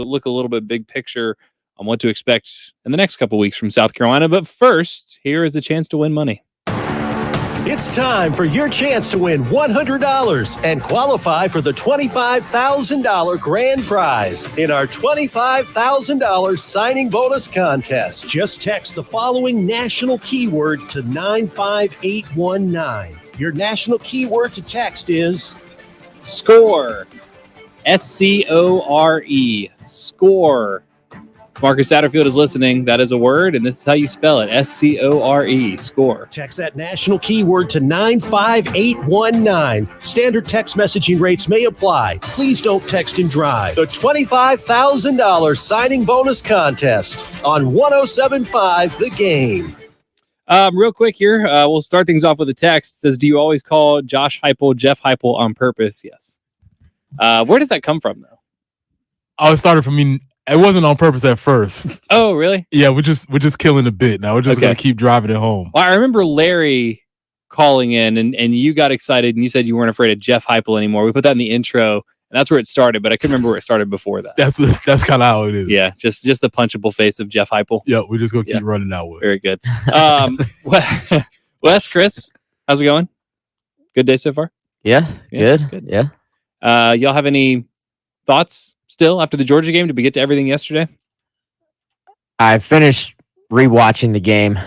look a little bit big picture on what to expect in the next couple weeks from South Carolina. But first, here is the chance to win money. It's time for your chance to win $100 and qualify for the $25,000 grand prize in our $25,000 signing bonus contest. Just text the following national keyword to 95819. Your national keyword to text is SCORE. SCORE. SCORE. Marcus Satterfield is listening. That is a word, and this is how you spell it. SCORE. SCORE. Text that national keyword to 95819. Standard text messaging rates may apply. Please don't text and drive. The $25,000 signing bonus contest on 107.5 The Game. Real quick here, we'll start things off with a text. It says, do you always call Josh Heupel Jeff Heupel on purpose? Yes. Where does that come from, though? Oh, it started from me. It wasn't on purpose at first. Oh, really? Yeah, we're just killing a bit now. We're just gonna keep driving it home. Well, I remember Larry calling in, and you got excited, and you said you weren't afraid of Jeff Heupel anymore. We put that in the intro, and that's where it started. But I couldn't remember where it stared before that. That's kind of how it is. Yeah, just the punchable face of Jeff Heupel. Yeah, we're just gonna keep running that way. Very good. Wes, Chris, how's it going? Good day so far? Yeah, good. Yeah. Y'all have any thoughts still after the Georgia game? Did we get to everything yesterday? I finished rewatching the game.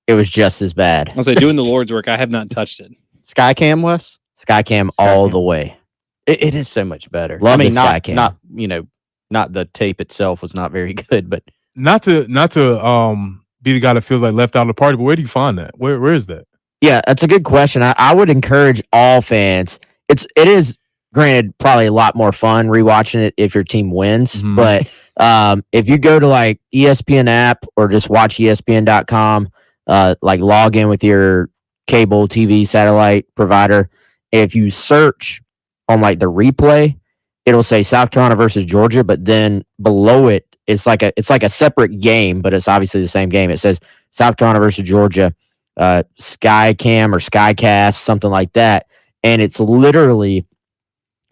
It was just as bad. I was like, doing the Lord's work. I have not touched it. Skycam, Wes? Skycam all the way. It is so much better. Love the Skycam. Not the tape itself was not very good, but not to be the guy that feels like left out of the party. But where do you find that? Where is that? Yeah, that's a good question. I would encourage all fans. It is. Granted, probably a lot more fun rewatching it if your team wins. Mm-hmm. But if you go to like ESPN app or just watch ESPN.com, like log in with your cable TV satellite provider, if you search on like the replay, it'll say South Carolina versus Georgia, but then below it, it's like a separate game, but it's obviously the same game. It says South Carolina versus Georgia, Skycam or Skycast, something like that, and it's literally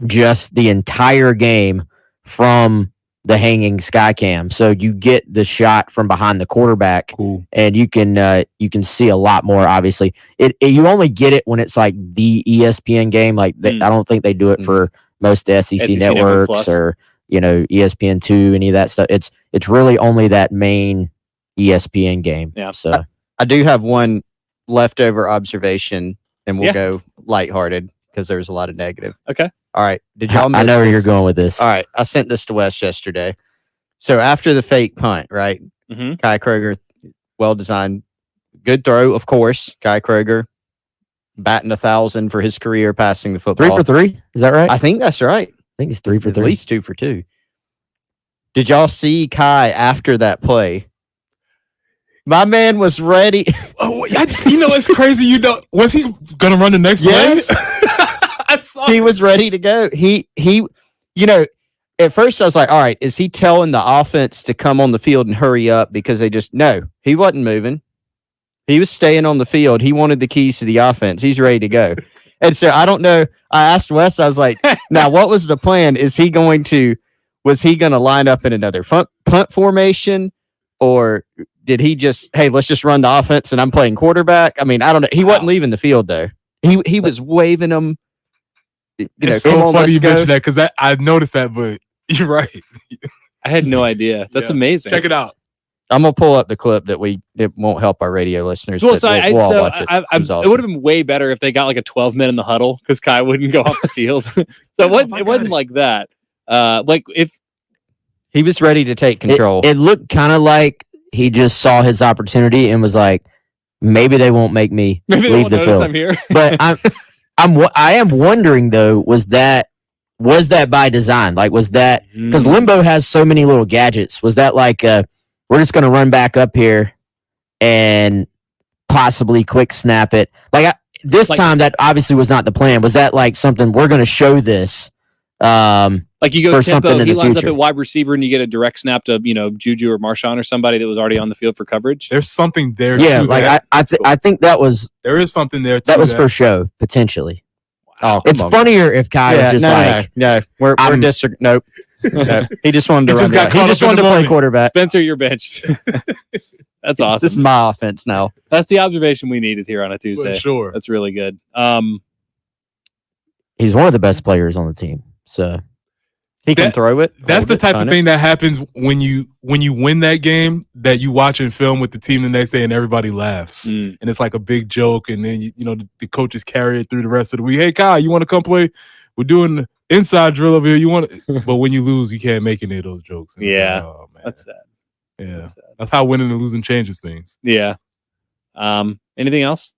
just the entire game from the hanging Skycam. So you get the shot from behind the quarterback. Cool. And you can see a lot more. Obviously, you only get it when it's like the ESPN game. Like I don't think they do it for most of the SEC networks or ESPN2, any of that stuff. It's really only that main ESPN game. Yeah. So I do have one leftover observation, and we'll go lighthearted because there's a lot of negative. Okay. All right. Did y'all miss I know where this? you're going with this. All right. I sent this to Wes yesterday. So after the fake punt, right? Mm-hmm. Kai Kroger, well designed, good throw, of course. Kai Kroger batting 1,000 for his career, passing the football. 3 for 3? Is that right? I think that's right. I think it's 3 for 3. At least 2 for 2. Did y'all see Kai after that play? My man was ready. Oh, it's crazy. Was he gonna run the next play? I saw he was ready to go. He at first I was like, all right, is he telling the offense to come on the field and hurry up because he wasn't moving. He was staying on the field. He wanted the keys to the offense. He's ready to go. And so I don't know. I asked Wes, I was like, now what was the plan? Was he going to line up in another punt formation, or did he just, hey, let's just run the offense and I'm playing quarterback? I mean, I don't know. He wasn't leaving the field though. He was waving them. It's so funny you mentioned that because I noticed that, but you're right. I had no idea. That's amazing. Check it out. I'm gonna pull up the clip it won't help our radio listeners. Well, we'll all watch it. It would have been way better if they got like a 12-minute in the huddle because Kai wouldn't go off the field. So it wasn't like that. Like if he was ready to take control. It looked kind of like he just saw his opportunity and was like, maybe they won't make me leave the field. I'm here. But I am wondering though, was that by design? Like, was that because Limbo has so many little gadgets? Was that like we're just going to run back up here and possibly quick snap it? Like this time, that obviously was not the plan. Was that like something we're going to show this? Like you go for tempo, something in he the lines future. up at wide receiver, and you get a direct snap to Juju or Marshawn or somebody that was already on the field for coverage. There's something there. Yeah, too, like I think that was there is something there. That was for show potentially. Wow. It's funnier if Kai was just no, we're district. Nope. He just wanted to He run. just got He caught just up in wanted the to play moment. quarterback. Spencer, you're benched. That's awesome. This is my offense now. That's the observation we needed here on a Tuesday. For sure. That's really good. He's one of the best players on the team. So He can throw it. That's hold the it, type punt of thing that happens when you win that game, that you watch and film with the team the next day and everybody laughs. And it's like a big joke, and then the coaches carry it through the rest of the week. Hey, Kyle, you want to come play? We're doing the inside drill over here. You want But when you lose, you can't make any of those jokes. And Yeah. it's like, oh, man. That's sad. Yeah. That's how winning and losing changes things. Yeah. Anything else?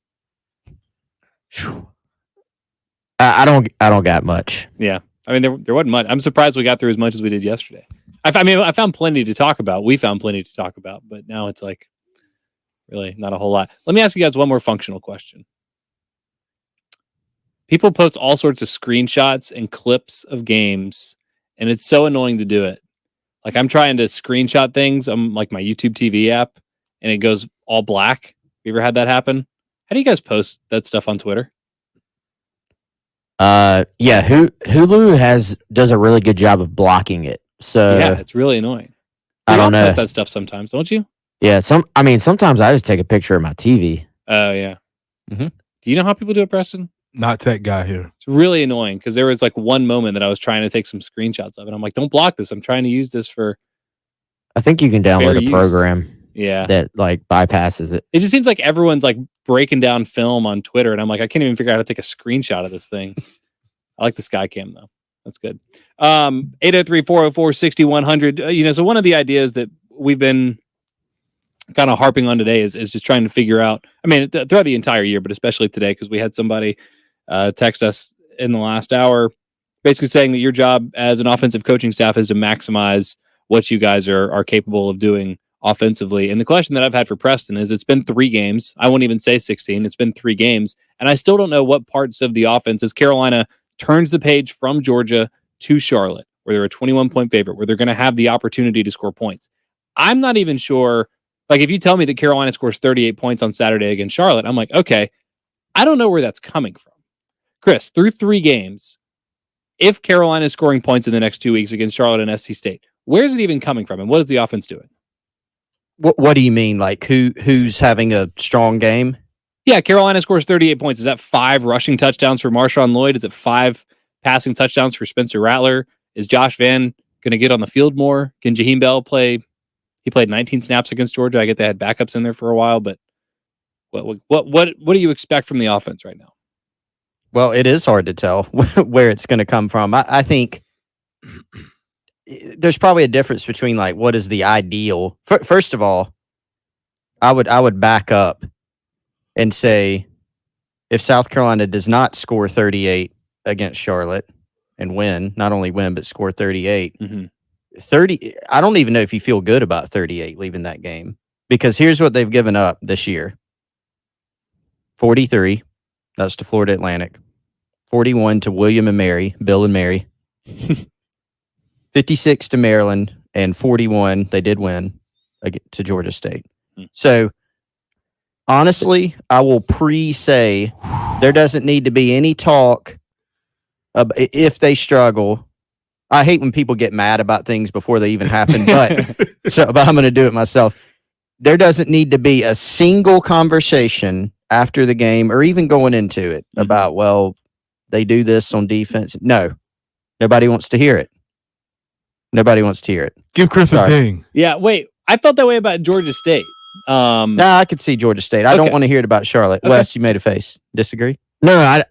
I don't got much. Yeah. I mean, there wasn't much. I'm surprised we got through as much as we did yesterday. I found plenty to talk about. We found plenty to talk about, but now it's like really not a whole lot. Let me ask you guys one more functional question. People post all sorts of screenshots and clips of games, and it's so annoying to do it. Like, I'm trying to screenshot things on like my YouTube TV app, and it goes all black. You ever had that happen? How do you guys post that stuff on Twitter? Yeah, Hulu does a really good job of blocking it. So Yeah, it's really annoying. I We all don't know. post that stuff sometimes, don't you? Yeah, sometimes I just take a picture of my TV. Oh, yeah. Mhm. Do you know how people do it, Preston? Not tech guy here. It's really annoying because there was like one moment that I was trying to take some screenshots of, and I'm like, don't block this. I'm trying to use this for, I think you can Fair download a use. program yeah. that like bypasses it. It just seems like everyone's like breaking down film on Twitter, and I'm like, I can't even figure out how to take a screenshot of this thing. I like the Skycam though. That's good. 803-404-6100. So one of the ideas that we've been kind of harping on today is just trying to figure out, I mean, throughout the entire year, but especially today, because we had somebody text us in the last hour basically saying that your job as an offensive coaching staff is to maximize what you guys are capable of doing offensively. And the question that I've had for Preston is, it's been 3 games. I won't even say 16. It's been 3 games. And I still don't know what parts of the offense, as Carolina turns the page from Georgia to Charlotte, where they're a 21-point favorite, where they're going to have the opportunity to score points. I'm not even sure. Like, if you tell me that Carolina scores 38 points on Saturday against Charlotte, I'm like, okay, I don't know where that's coming from. Chris, through 3 games, if Carolina is scoring points in the next 2 weeks against Charlotte and SC State, where's it even coming from, and what is the offense doing? What do you mean? Like who's having a strong game? Yeah, Carolina scores 38 points. Is that 5 rushing touchdowns for Marshawn Lloyd? Is it 5 passing touchdowns for Spencer Rattler? Is Josh Van going to get on the field more? Can Jaheim Bell play? He played 19 snaps against Georgia. I get they had backups in there for a while, but what do you expect from the offense right now? Well, it is hard to tell where it's going to come from. I think there's probably a difference between like what is the ideal. First of all, I would back up and say, if South Carolina does not score 38 against Charlotte and win, not only win but score 38, 30. I don't even know if you feel good about 38 leaving that game, because here's what they've given up this year: 43. That's to Florida Atlantic. 41 to William and Mary, Bill and Mary. 56 to Maryland, and 41, they did win, to Georgia State. So, honestly, I will say there doesn't need to be any talk if they struggle. I hate when people get mad about things before they even happen, but I'm going to do it myself. There doesn't need to be a single conversation after the game or even going into it about, well, they do this on defense. No, nobody wants to hear it. Nobody wants to hear it. Give Chris a ding. Yeah, wait. I felt that way about Georgia State. I could see Georgia State. I don't want to hear it about Charlotte. Okay. Wes, you made a face. Disagree? No,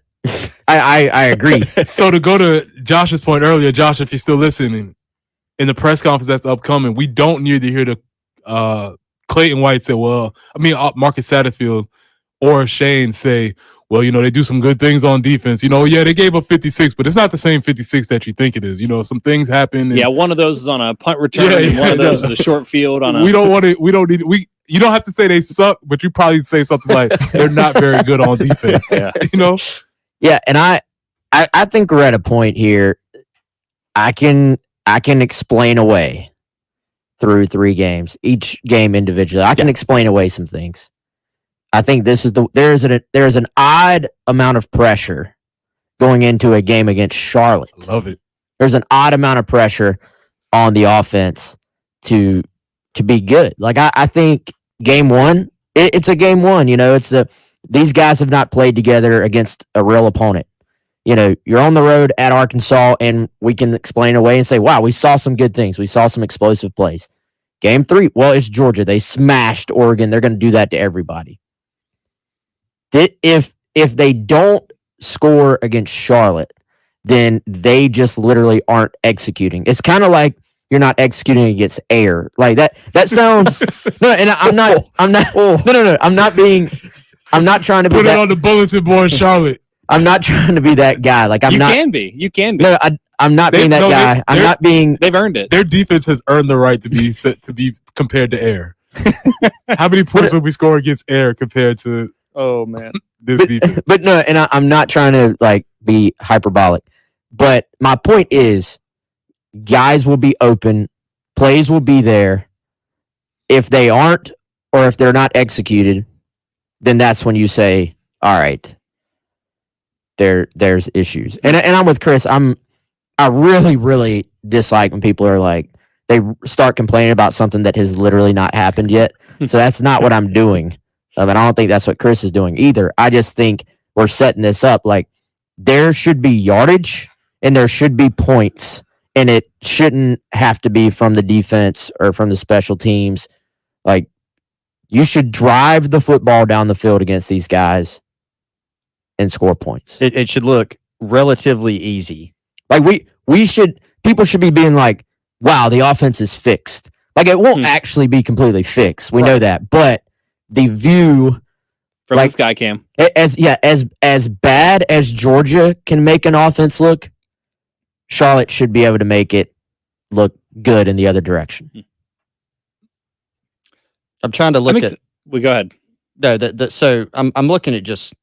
I agree. So to go to Josh's point earlier, Josh, if you're still listening, in the press conference that's upcoming, we don't need to hear the Clayton White say, Marcus Satterfield or Shane say, well, they do some good things on defense. They gave up 56, but it's not the same 56 that you think it is. Some things happen. Yeah, one of those is on a punt return, and one of those is a short field on a... You don't have to say they suck, but you probably say something like they're not very good on defense. Yeah. Yeah, and I think we're at a point here. I can explain away through 3 games, each game individually. I can explain away some things. I think this is there's an odd amount of pressure going into a game against Charlotte. Love it. There's an odd amount of pressure on the offense to be good. Like I think game one, it's a game one. These guys have not played together against a real opponent. You're on the road at Arkansas, and we can explain away and say, wow, we saw some good things. We saw some explosive plays. Game 3, well, it's Georgia. They smashed Oregon. They're going to do that to everybody. If they don't score against Charlotte, then they just literally aren't executing. It's kind of like you're not executing against air. Like that sounds no, and I'm not no. I'm not trying to be Put it on the bulletin board, Charlotte. I'm not trying to be that guy. Like You can be. No, I'm not being that guy. I'm not being. They've earned it. Their defense has earned the right to be compared to air. How many points would we score against air compared to? Oh man, this defense? But no, and I'm not trying to be hyperbolic. But my point is, guys will be open, plays will be there. If they aren't, or if they're not executed, then that's when you say, all right, there's issues. And I'm with Chris. I really, really dislike when people are like, they start complaining about something that has literally not happened yet. So that's not what I'm doing. And I don't think that's what Chris is doing either. I just think we're setting this up. Like, there should be yardage and there should be points, and it shouldn't have to be from the defense or from the special teams. Like, you should drive the football down the field against these guys and score points. It should look relatively easy. Like people should be being like, wow, the offense is fixed. Like, it won't actually be completely fixed. We know that. But the view from the sky cam. As bad as Georgia can make an offense look, Charlotte should be able to make it look good in the other direction. I'm trying to look at. We go ahead. No, so I'm looking at just.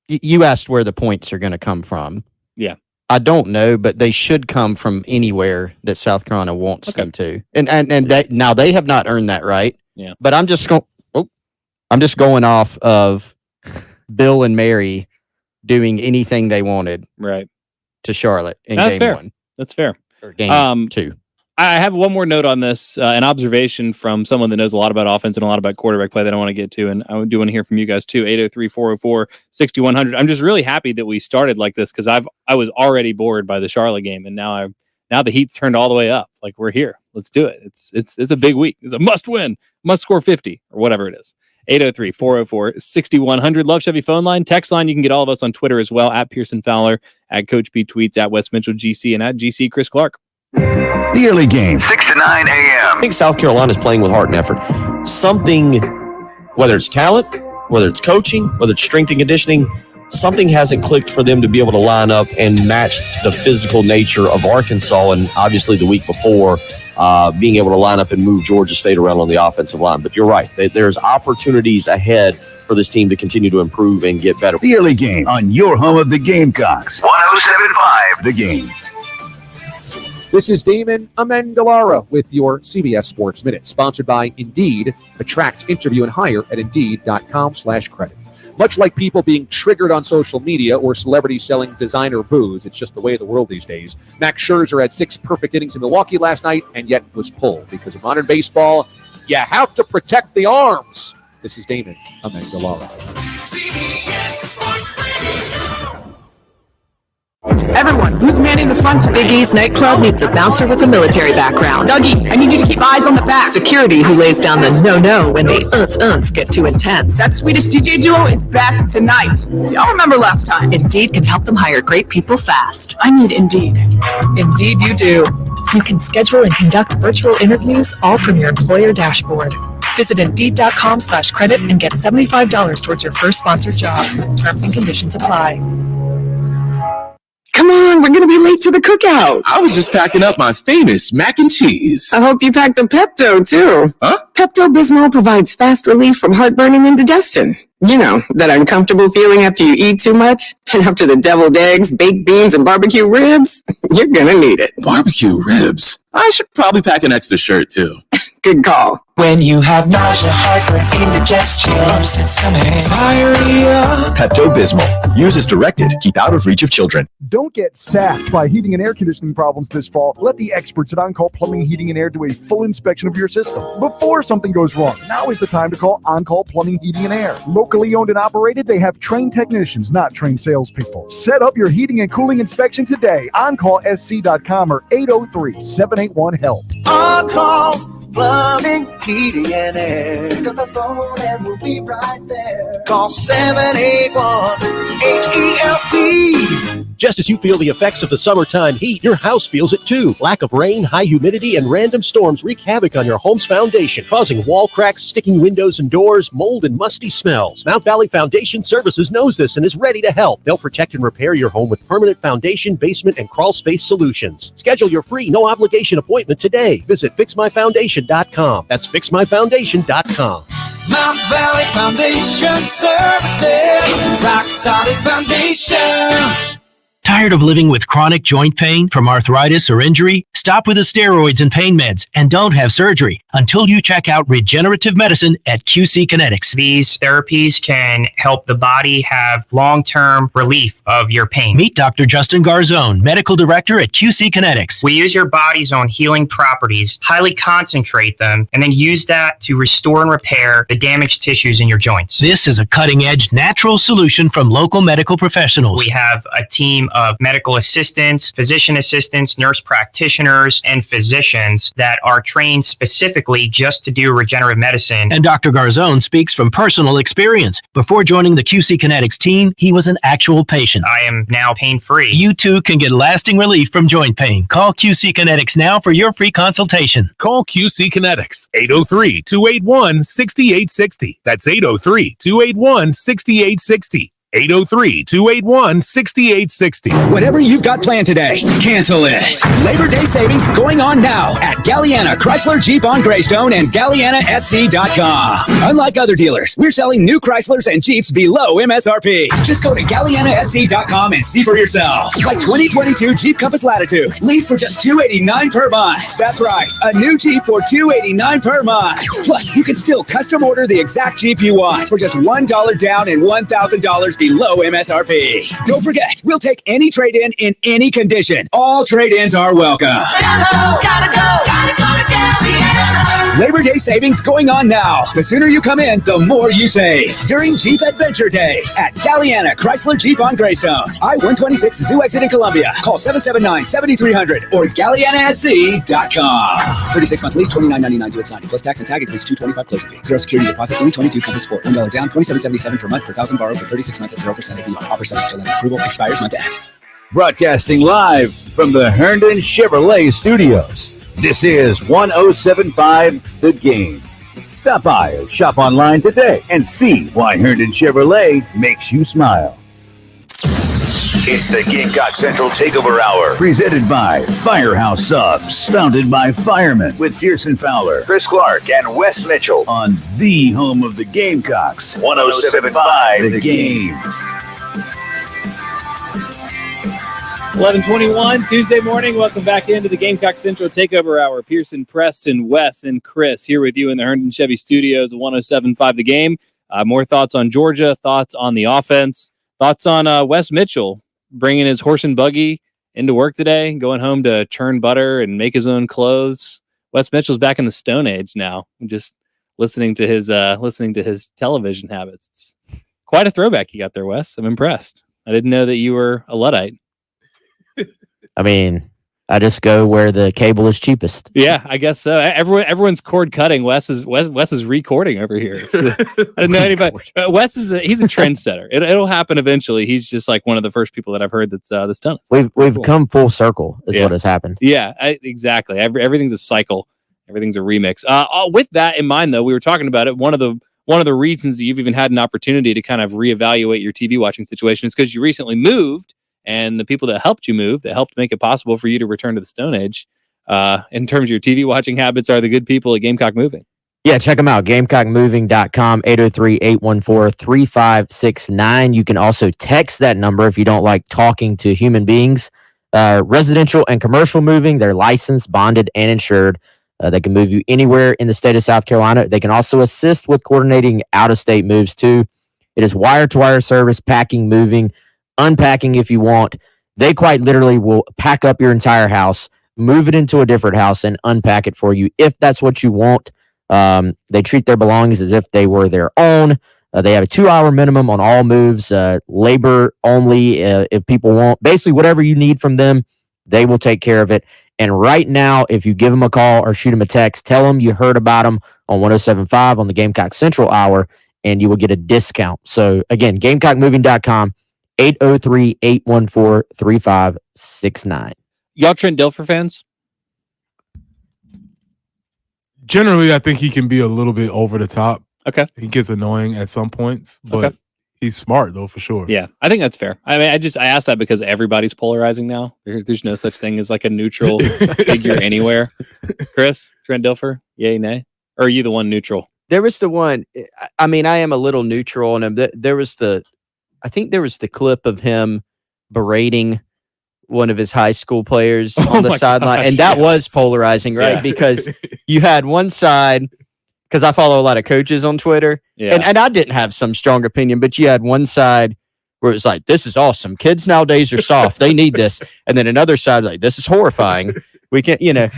You asked where the points are going to come from. Yeah. I don't know, but they should come from anywhere that South Carolina wants them to. And they have not earned that right. Yeah. But I'm just going off of Bill and Mary doing anything they wanted right to Charlotte in That's game fair. 1. That's fair. Or game 2. I have one more note on this, an observation from someone that knows a lot about offense and a lot about quarterback play that I want to get to, and I do want to hear from you guys too. 803-404-6100. I'm just really happy that we started like this because I was already bored by the Charlotte game, and now the heat's turned all the way up. Like, we're here. Let's do it. It's a big week. It's a must win, must score 50 or whatever it is. 803-404-6100. Love Chevy phone line, text line. You can get all of us on Twitter as well, at Pearson Fowler, at Coach B Tweets, at West Mitchell GC, and at GC Chris Clark. The early game, 6 to 9 a.m. I think South Carolina is playing with heart and effort. Something, whether it's talent, whether it's coaching, whether it's strength and conditioning, something hasn't clicked for them to be able to line up and match the physical nature of Arkansas, and obviously the week before, being able to line up and move Georgia State around on the offensive line. But you're right. There's opportunities ahead for this team to continue to improve and get better. The early game on your home of the Gamecocks. 107.5 The Game. This is Damon Amendolara with your CBS Sports Minute, sponsored by Indeed. Attract, interview, and hire at Indeed.com/credit. Much like people being triggered on social media or celebrities selling designer booze, it's just the way of the world these days. Max Scherzer had 6 perfect innings in Milwaukee last night and yet was pulled because of modern baseball. You have to protect the arms. This is Damon Amendolara. CBS Sports Radio. Everyone, who's manning the front of Big E's nightclub needs a bouncer with a military background. Dougie, I need you to keep eyes on the back. Security who lays down the no when the unts get too intense. That Swedish DJ duo is back tonight. Y'all remember last time? Indeed can help them hire great people fast. I need Indeed. Indeed you do. You can schedule and conduct virtual interviews all from your employer dashboard. Visit Indeed.com/credit and get $75 towards your first sponsored job. Terms and conditions apply. Come on, we're going to be late to the cookout. I was just packing up my famous mac and cheese. I hope you packed the Pepto, too. Huh? Pepto-Bismol provides fast relief from heartburn and indigestion. You know, that uncomfortable feeling after you eat too much? And after the deviled eggs, baked beans, and barbecue ribs? You're going to need it. Barbecue ribs? I should probably pack an extra shirt, too. Good call. When you have nausea, heartburn, indigestion, upset stomach, diarrhea. Pepto-Bismol. Use as directed. Keep out of reach of children. Don't get sacked by heating and air conditioning problems this fall. Let the experts at On-Call Plumbing, Heating, and Air do a full inspection of your system before something goes wrong. Now is the time to call On-Call Plumbing, Heating, and Air. Locally owned and operated, they have trained technicians, not trained salespeople. Set up your heating and cooling inspection today. OnCallSC.com or 803-781-HELP. On-Call Plumbing, Heating, and Air. Pick up the phone and we'll be right there. Call 781-HELP. Just as you feel the effects of the summertime heat, your house feels it too. Lack of rain, high humidity, and random storms wreak havoc on your home's foundation, causing wall cracks, sticking windows and doors, mold, and musty smells. Mount Valley Foundation Services knows this and is ready to help. They'll protect and repair your home with permanent foundation, basement, and crawl space solutions. Schedule your free, no-obligation appointment today. Visit FixMyFoundation.com. That's FixMyFoundation.com. Mount Valley Foundation Services. Rock solid foundation. Tired of living with chronic joint pain from arthritis or injury? Stop with the steroids and pain meds and don't have surgery until you check out regenerative medicine at QC Kinetics. These therapies can help the body have long-term relief of your pain. Meet Dr. Justin Garzone, Medical Director at QC Kinetics. We use your body's own healing properties, highly concentrate them, and then use that to restore and repair the damaged tissues in your joints. This is a cutting-edge natural solution from local medical professionals. We have a team of medical assistants, physician assistants, nurse practitioners, and physicians that are trained specifically just to do regenerative medicine. And Dr. Garzone speaks from personal experience. Before joining the QC Kinetics team, he was an actual patient. I am now pain-free. You too can get lasting relief from joint pain. Call QC Kinetics now for your free consultation. Call QC Kinetics, 803-281-6860. That's 803-281-6860. 803-281-6860. Whatever you've got planned today, cancel it. Labor Day savings going on now at Galliana Chrysler Jeep on Greystone and GallianaSC.com. Unlike other dealers, we're selling new Chryslers and Jeeps below MSRP. Just go to GallianaSC.com and see for yourself. Like 2022 Jeep Compass Latitude, lease for just $289 per month. That's right, a new Jeep for $289 per month. Plus, you can still custom order the exact Jeep you want for just $1 down and $1,000 below MSRP. Don't forget, we'll take any trade-in in any condition. All trade-ins are welcome. Gotta go to Galliana. Labor Day savings going on now. The sooner you come in, the more you save. During Jeep Adventure Days at Galliana Chrysler Jeep on Greystone. I-126 Zoo Exit in Columbia. Call 779-7300 or GallianaSC.com. 36 months lease, $29.99 due at signing. Plus tax and tag includes $225 closing fee. Zero security deposit, 2022 Compass Sport. $1 down, $27.77 per month per thousand borrowed for 36 months at 0% APR. Offer subject to lender approval. Expires month end. Broadcasting live from the Herndon Chevrolet Studios. This is 107.5 The Game. Stop by or shop online today and see why Herndon Chevrolet makes you smile. It's the Gamecock Central Takeover Hour, presented by Firehouse Subs, founded by firemen with Pearson Fowler, Chris Clark, and Wes Mitchell on the home of the Gamecocks, 107.5 The Game. 11:21 Tuesday morning. Welcome back into the Gamecock Central Takeover Hour. Pearson, Preston, Wes, and Chris here with you in the Herndon Chevy Studios, 107.5 The Game. More thoughts on Georgia, thoughts on the offense, thoughts on Wes Mitchell bringing his horse and buggy into work today, going home to churn butter and make his own clothes. Wes Mitchell's back in the Stone Age now. I'm just listening to his television habits. It's quite a throwback you got there, Wes. I'm impressed. I didn't know that you were a Luddite. I mean, I just go where the cable is cheapest. Yeah, I guess so. Everyone's cord cutting. Wes is recording over here. I didn't know anybody. Wes he's a trendsetter. It'll happen eventually. He's just like one of the first people that I've heard that's done it. We've come full circle is what has happened. Yeah, exactly. Everything's a cycle. Everything's a remix. With that in mind, though, we were talking about it. One of the reasons that you've even had an opportunity to kind of reevaluate your TV watching situation is because you recently moved. And the people that helped you move, that helped make it possible for you to return to the Stone Age, in terms of your TV watching habits, are the good people at Gamecock Moving. Yeah, check them out. GamecockMoving.com, 803-814-3569. You can also text that number if you don't like talking to human beings. Residential and commercial moving, they're licensed, bonded, and insured. They can move you anywhere in the state of South Carolina. They can also assist with coordinating out-of-state moves too. It is wire-to-wire service, packing, moving, unpacking if you want. They quite literally will pack up your entire house, move it into a different house, and unpack it for you if that's what you want. They treat their belongings as if they were their own. They have a 2-hour minimum on all moves, labor only if people want. Basically, whatever you need from them, they will take care of it. And right now, if you give them a call or shoot them a text, tell them you heard about them on 107.5 on the Gamecock Central Hour, and you will get a discount. So, again, GamecockMoving.com, 803-814-3569. Y'all Trent Dilfer fans? Generally, I think he can be a little bit over the top. Okay. He gets annoying at some points, but he's smart, though, for sure. Yeah, I think that's fair. I mean, I asked that because everybody's polarizing now. There's no such thing as like a neutral figure anywhere. Chris, Trent Dilfer, yay, nay? Or are you the one neutral? There was the one, I mean, I am a little neutral on him. There was the clip of him berating one of his high school players on the sideline. And that was polarizing, right? Yeah. Because you had one side, because I follow a lot of coaches on Twitter, and I didn't have some strong opinion, but you had one side where it was like, this is awesome. Kids nowadays are soft. They need this. And then another side, like, this is horrifying. We can't, I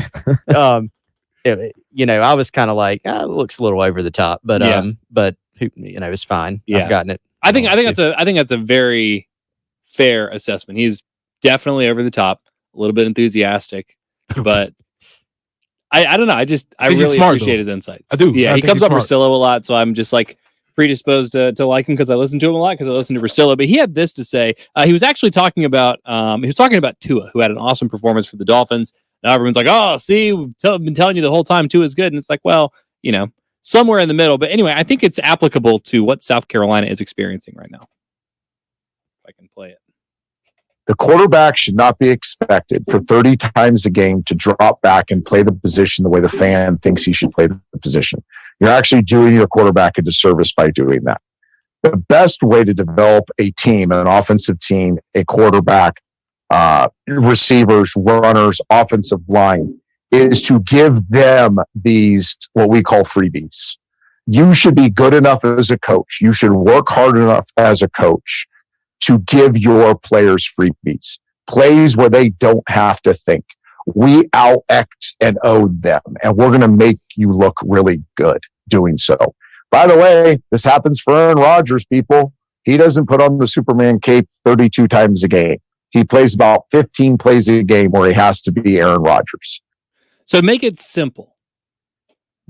was kind of like, it looks a little over the top, but it's fine. Yeah. I've gotten it. I think that's a very fair assessment. He's definitely over the top, a little bit enthusiastic, but I don't know. I really appreciate his insights. I do. Yeah, he comes up Russillo a lot, so I'm just like predisposed to like him because I listen to him a lot because I listen to Russillo. But he had this to say. He was actually talking about Tua, who had an awesome performance for the Dolphins. Now everyone's like, "Oh, see, I've been telling you the whole time Tua is good," and it's like, well, somewhere in the middle. But anyway, I think it's applicable to what South Carolina is experiencing right now. If I can play it. The quarterback should not be expected for 30 times a game to drop back and play the position the way the fan thinks he should play the position. You're actually doing your quarterback a disservice by doing that. The best way to develop a team, an offensive team, a quarterback, receivers, runners, offensive line, is to give them these, what we call freebies. You should be good enough as a coach. You should work hard enough as a coach to give your players freebies, plays where they don't have to think. We out-X and O'd them, and we're going to make you look really good doing so. By the way, this happens for Aaron Rodgers, people. He doesn't put on the Superman cape 32 times a game. He plays about 15 plays a game where he has to be Aaron Rodgers. So make it simple.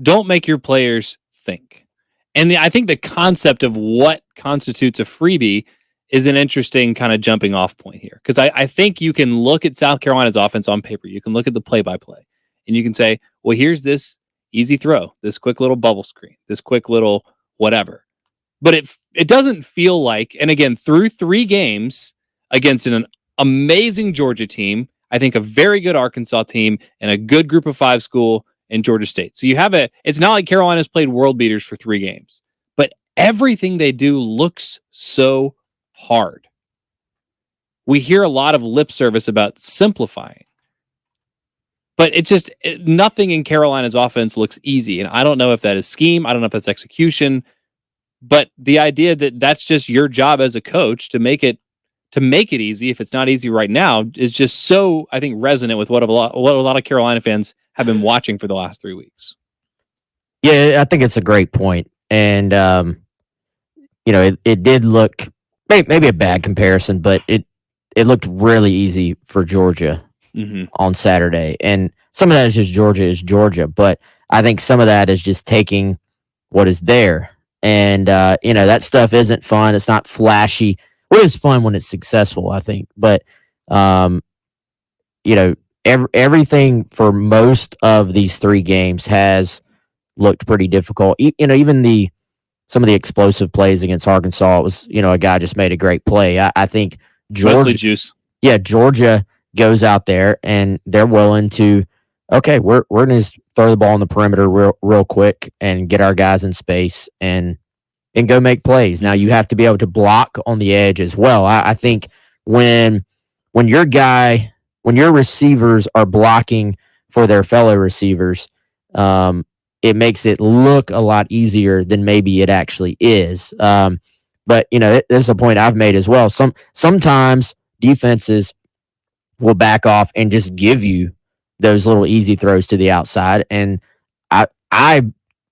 Don't make your players think. And I think the concept of what constitutes a freebie is an interesting kind of jumping off point here. Because I think you can look at South Carolina's offense on paper. You can look at the play-by-play. And you can say, well, here's this easy throw, this quick little bubble screen, this quick little whatever. But it doesn't feel like, and again, through 3 games against an amazing Georgia team, I think a very good Arkansas team, and a good group of 5 school in Georgia State. So you have it's not like Carolina's played world beaters for 3 games. But everything they do looks so hard. We hear a lot of lip service about simplifying, but nothing in Carolina's offense looks easy. And I don't know if that is scheme. I don't know if that's execution, but the idea that that's just your job as a coach to make it easy, if it's not easy right now, is just so, I think, resonant with what a lot of Carolina fans have been watching for the last 3 weeks. Yeah, I think it's a great point. And, it did look maybe a bad comparison, but it looked really easy for Georgia on Saturday. And some of that is just Georgia is Georgia, but I think some of that is just taking what is there. And, that stuff isn't fun. It's not flashy. Well, it's fun when it's successful, I think. But, everything for most of these 3 games has looked pretty difficult. Even some of the explosive plays against Arkansas, it was, a guy just made a great play. I think Georgia goes out there and they're willing to, okay, we're going to just throw the ball on the perimeter real quick and get our guys in space and go make plays. Now you have to be able to block on the edge as well. I think when your receivers are blocking for their fellow receivers, it makes it look a lot easier than maybe it actually is. But this is a point I've made as well. Sometimes defenses will back off and just give you those little easy throws to the outside. And I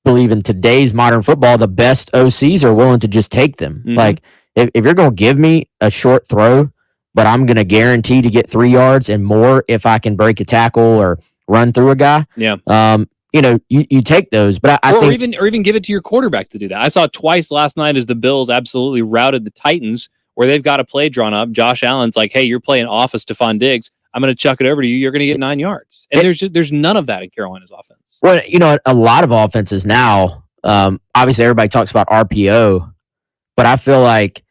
believe in today's modern football, the best OCs are willing to just take them. Mhm. Like if you're going to give me a short throw, but I'm going to guarantee to get 3 yards and more if I can break a tackle or run through a guy. Yeah. You take those, but I think or even give it to your quarterback to do that. I saw twice last night as the Bills absolutely routed the Titans, where they've got a play drawn up. Josh Allen's like, "Hey, you're playing off of Stephon Diggs. I'm going to chuck it over to you. You're going to get 9 yards." And there's none of that in Carolina's offense. Well, a lot of offenses now, obviously everybody talks about RPO, but I feel like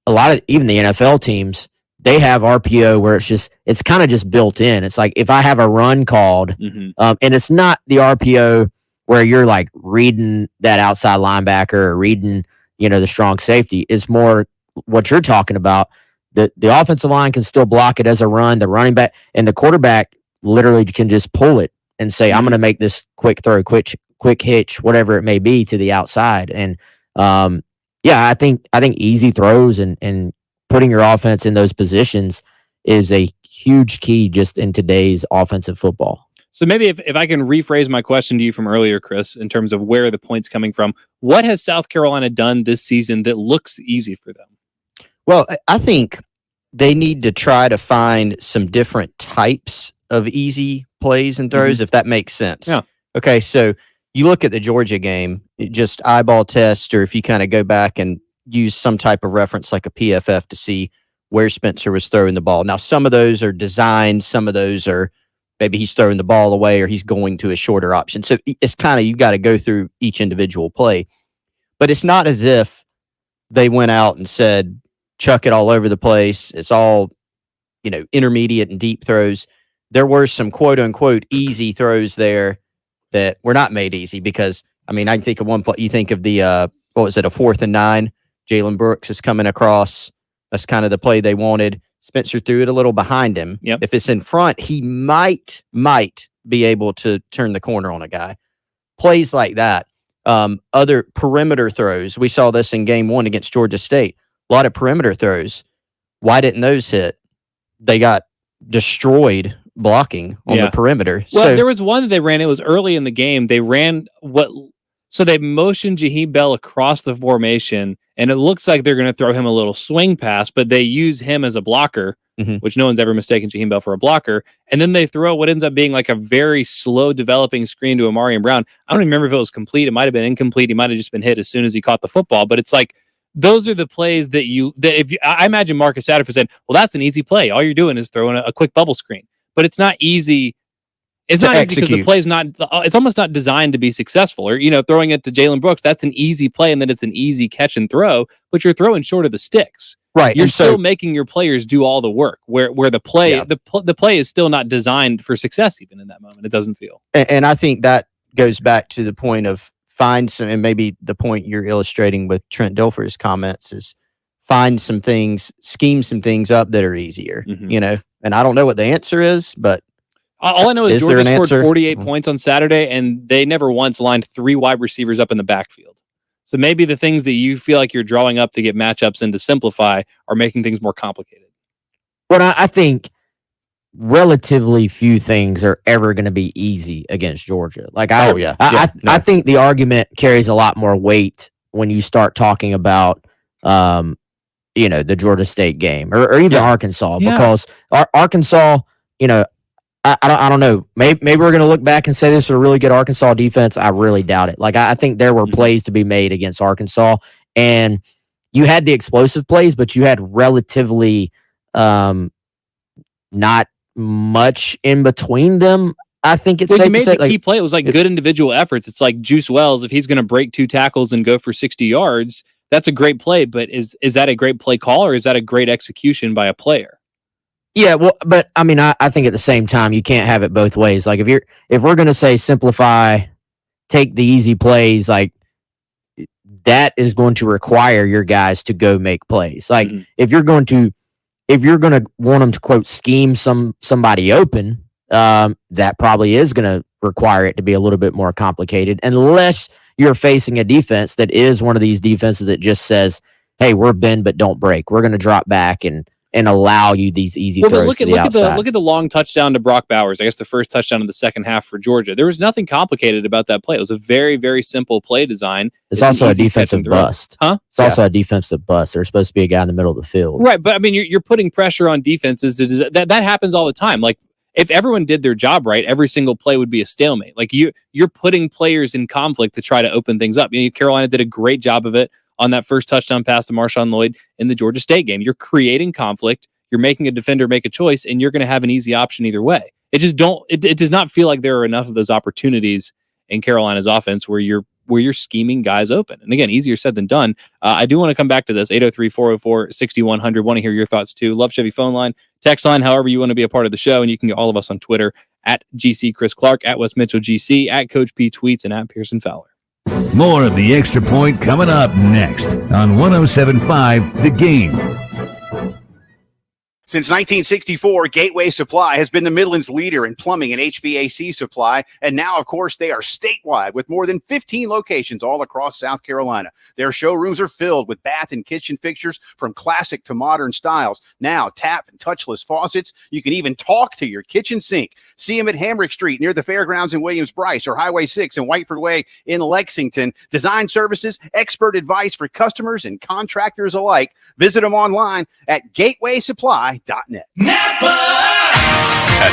a lot of even the NFL teams, they have RPO where it's kind of just built in. It's like if I have a run called, and it's not the RPO where you're like reading that outside linebacker or reading, the strong safety. It's more what you're talking about. The offensive line can still block it as a run. The running back and the quarterback literally can just pull it and say, "I'm going to make this quick throw, quick hitch, whatever it may be, to the outside." And I think easy throws and putting your offense in those positions is a huge key just in today's offensive football. So maybe if I can rephrase my question to you from earlier, Chris, in terms of where the point's coming from, what has South Carolina done this season that looks easy for them? Well, I think they need to try to find some different types of easy plays and throws, if that makes sense. Yeah. Okay, so you look at the Georgia game, just eyeball test, or if you kind of go back and use some type of reference like a PFF to see where Spencer was throwing the ball. Now, some of those are designed, some of those are maybe he's throwing the ball away or he's going to a shorter option. So it's kind of, you got to go through each individual play. But it's not as if they went out and said, chuck it all over the place. It's all, intermediate and deep throws. There were some quote unquote easy throws there that were not made easy because, I can think of one play. You think of the, a 4th and 9. Jalen Brooks is coming across. That's kind of the play they wanted. Spencer threw it a little behind him. Yep. If it's in front, he might be able to turn the corner on a guy. Plays like that. Other perimeter throws. We saw this in game 1 against Georgia State. A lot of perimeter throws. Why didn't those hit? They got destroyed blocking on the perimeter. Well, there was one that they ran. It was early in the game. They ran so they motioned Jaheim Bell across the formation, and it looks like they're going to throw him a little swing pass, but they use him as a blocker, which no one's ever mistaken Jaheim Bell for a blocker. And then they throw what ends up being like a very slow developing screen to Amarian Brown. I don't even remember if it was complete. It might have been incomplete. He might have just been hit as soon as he caught the football. But it's like, those are the plays I imagine Marcus Satterfield said, well, that's an easy play. All you're doing is throwing a quick bubble screen. But it's not easy. It's not easy because the play's not. It's almost not designed to be successful. Or throwing it to Jalen Brooks, that's an easy play, and then it's an easy catch and throw. But you're throwing short of the sticks. Right. You're still making your players do all the work. Where the play the play is still not designed for success. Even in that moment, it doesn't feel. And I think that goes back to the point of find some, and maybe the point you're illustrating with Trent Dilfer's comments is find some things, scheme some things up that are easier. And I don't know what the answer is, but. All I know is Georgia scored 48 points on Saturday, and they never once lined 3 wide receivers up in the backfield. So maybe the things that you feel like you're drawing up to get matchups and to simplify are making things more complicated. But I think relatively few things are ever going to be easy against Georgia. Like I think the argument carries a lot more weight when you start talking about, the Georgia State game or even Arkansas, because Arkansas, I don't know. Maybe we're going to look back and say this is a really good Arkansas defense. I really doubt it. Like I think there were plays to be made against Arkansas, and you had the explosive plays, but you had relatively not much in between them. I think it's safe to say. The key play. It was like good individual efforts. It's like Juice Wells. If he's going to break 2 tackles and go for 60 yards, that's a great play. But is that a great play call, or is that a great execution by a player? Yeah, well, but I think at the same time you can't have it both ways. Like if we're going to say simplify, take the easy plays, like that is going to require your guys to go make plays. Like if you're going to want them to quote scheme somebody open, that probably is going to require it to be a little bit more complicated, unless you're facing a defense that is one of these defenses that just says, hey, we're bend but don't break. We're going to drop back and allow you these easy throws to the outside. Look at the long touchdown to Brock Bowers. I guess the first touchdown of the second half for Georgia. There was nothing complicated about that play. It was a very, very simple play design. It's also a defensive bust. Huh? It's also a defensive bust. There's supposed to be a guy in the middle of the field. Right, but I mean, you're putting pressure on defenses. That happens all the time. Like, if everyone did their job right, every single play would be a stalemate. Like, you're putting players in conflict to try to open things up. Carolina did a great job of it on that first touchdown pass to Marshawn Lloyd in the Georgia State game. You're creating conflict. You're making a defender make a choice, and you're going to have an easy option either way. It does not feel like there are enough of those opportunities in Carolina's offense where you're scheming guys open. And again, easier said than done. I do want to come back to this 803-404-6100. Want to hear your thoughts too. Love Chevy phone line, text line, however you want to be a part of the show. And you can get all of us on Twitter at GC Chris Clark, at Wes Mitchell GC, at Coach P Tweets, and at Pearson Fowler. More of the Extra Point coming up next on 107.5 The Game. Since 1964, Gateway Supply has been the Midland's leader in plumbing and HVAC supply, and now, of course, they are statewide with more than 15 locations all across South Carolina. Their showrooms are filled with bath and kitchen fixtures from classic to modern styles. Now, tap and touchless faucets. You can even talk to your kitchen sink. See them at Hamrick Street near the Fairgrounds in Williams-Brice, or Highway 6 and Whiteford Way in Lexington. Design services, expert advice for customers and contractors alike. Visit them online at gatewaysupply.net. At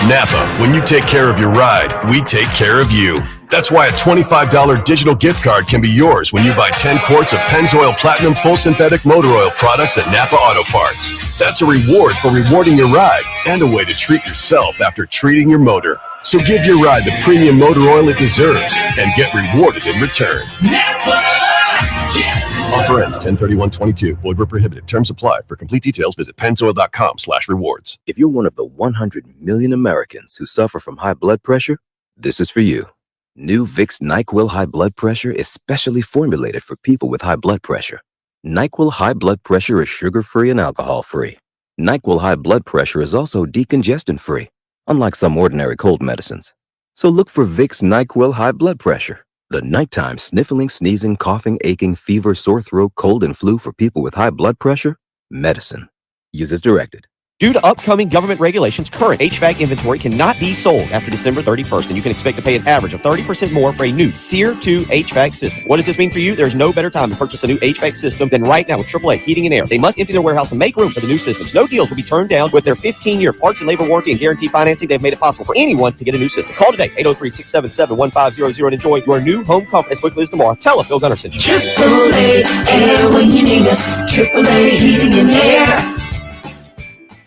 Napa, when you take care of your ride, we take care of you. That's why a $25 digital gift card can be yours when you buy 10 quarts of Pennzoil Platinum Full Synthetic Motor Oil products at Napa Auto Parts. That's a reward for rewarding your ride and a way to treat yourself after treating your motor. So give your ride the premium motor oil it deserves and get rewarded in return. Offer ends 10/31/22. Void where prohibited. Terms apply. For complete details, visit pennzoil.com/rewards. If you're one of the 100 million Americans who suffer from high blood pressure, this is for you. New Vicks NyQuil High Blood Pressure is specially formulated for people with high blood pressure. NyQuil High Blood Pressure is sugar-free and alcohol-free. NyQuil High Blood Pressure is also decongestant-free, unlike some ordinary cold medicines. So look for Vicks NyQuil High Blood Pressure. The nighttime sniffling, sneezing, coughing, aching, fever, sore throat, cold, and flu for people with high blood pressure. Medicine. Use as directed. Due to upcoming government regulations, current HVAC inventory cannot be sold after December 31st, and you can expect to pay an average of 30% more for a new SEER 2 HVAC system. What does this mean for you? There's no better time to purchase a new HVAC system than right now with AAA Heating and Air. They must empty their warehouse to make room for the new systems. No deals will be turned down. With their 15-year parts and labor warranty and guaranteed financing, they've made it possible for anyone to get a new system. Call today, 803-677-1500, and enjoy your new home comfort as quickly as tomorrow. Tell us Phil Gunner sent you. AAA Air when you need us. AAA Heating and Air.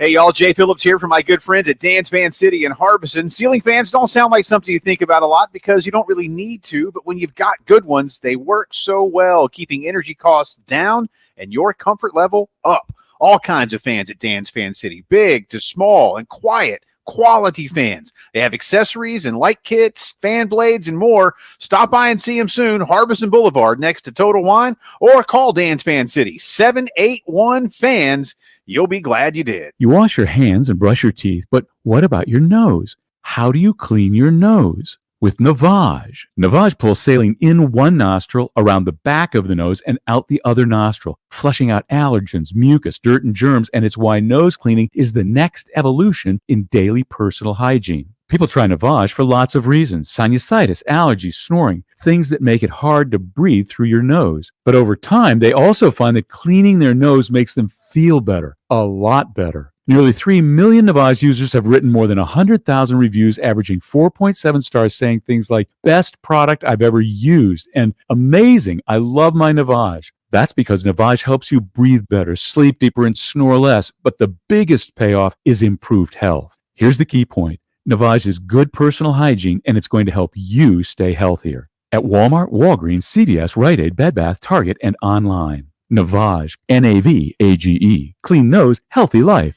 Hey, y'all, Jay Phillips here from my good friends at Dan's Fan City in Harbison. Ceiling fans don't sound like something you think about a lot because you don't really need to, but when you've got good ones, they work so well, keeping energy costs down and your comfort level up. All kinds of fans at Dan's Fan City, big to small and quiet, quality fans. They have accessories and light kits, fan blades, and more. Stop by and see them soon, Harbison Boulevard next to Total Wine, or call Dan's Fan City, 781-FANS. You'll be glad you did. You wash your hands and brush your teeth, but what about your nose? How do you clean your nose? With Navage. Navage pulls saline in one nostril, around the back of the nose, and out the other nostril, flushing out allergens, mucus, dirt, and germs, and it's why nose cleaning is the next evolution in daily personal hygiene. People try Navage for lots of reasons: sinusitis, allergies, snoring, things that make it hard to breathe through your nose. But over time, they also find that cleaning their nose makes them feel better, a lot better. Nearly 3 million Navage users have written more than 100,000 reviews, averaging 4.7 stars, saying things like, best product I've ever used, and amazing, I love my Navage. That's because Navage helps you breathe better, sleep deeper, and snore less. But the biggest payoff is improved health. Here's the key point. Navage is good personal hygiene, and it's going to help you stay healthier. At Walmart, Walgreens, CVS, Rite Aid, Bed Bath, Target, and online. Navage, Navage. Clean nose, healthy life.